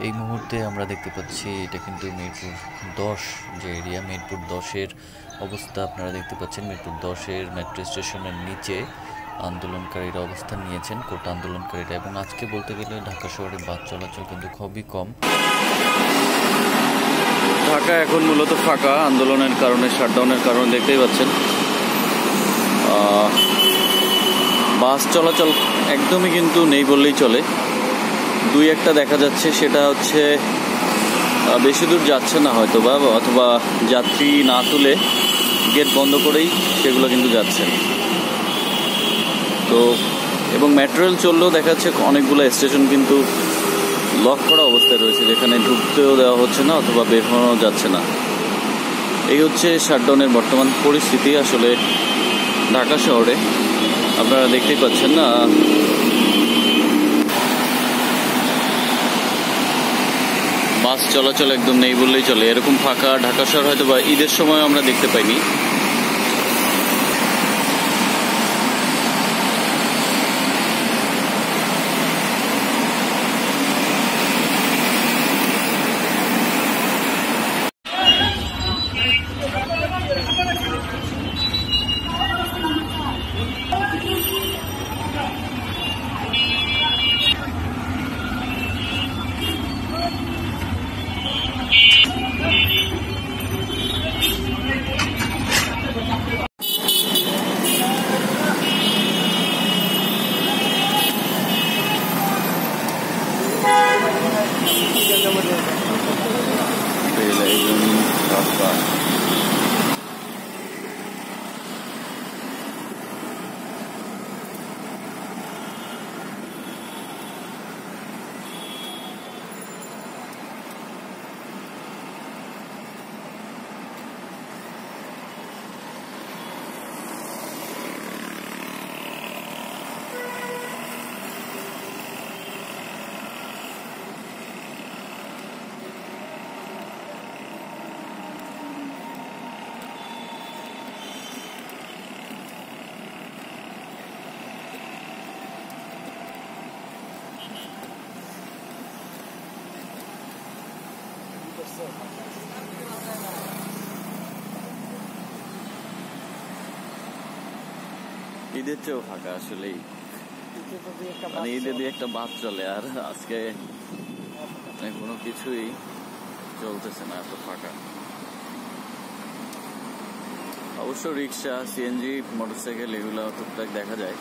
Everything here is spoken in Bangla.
এই মুহূর্তে আমরা দেখতে পাচ্ছি এটা কিন্তু মিরপুর 10 যে এরিয়া, মিরপুর 10-এর অবস্থা আপনারা দেখতে পাচ্ছেন। মিরপুর 10-এর মেট্রো স্টেশনের নিচে আন্দোলনকারীরা অবস্থান নিয়েছেন, কোটা আন্দোলনকারীরা। এবং আজকে বলতে গেলে ঢাকা শহরে বাস চলাচল কিন্তু খুবই কম। ঢাকা এখন মূলত ফাঁকা, আন্দোলনের কারণে, শাটডাউনের কারণে দেখতেই পাচ্ছেন বাস চলাচল একদমই কিন্তু নেই বললেই চলে। দুই একটা দেখা যাচ্ছে, সেটা হচ্ছে বেশি দূর যাচ্ছে না হয়তো বা, অথবা যাত্রী না তুলে গেট বন্ধ করেই সেগুলো কিন্তু যাচ্ছে। তো এবং মেট্রো রেল চললেও দেখা যাচ্ছে অনেকগুলো স্টেশন কিন্তু লক করা অবস্থায় রয়েছে, যেখানে ঢুকতেও দেওয়া হচ্ছে না অথবা বের হওয়া যাচ্ছে না। এই হচ্ছে শাটডাউনের বর্তমান পরিস্থিতি আসলে ঢাকা শহরে। আপনারা দেখতেই পাচ্ছেন না, বাস চলাচল একদম নেই বললেই চলে। এরকম ফাঁকা ঢাকা শহর হয়তো বা ঈদের সময় আমরা দেখতে পাইনি। ঈদের চেয়েও ফাঁকা আসলেই, মানে ঈদে দিয়ে একটা বাস চলে, আর আজকে কোনো কিছুই চলতেছে না, এত ফাঁকা। অবশ্য রিক্সা, সিএনজি, মোটরসাইকেল এগুলো টুকটাক দেখা যায়।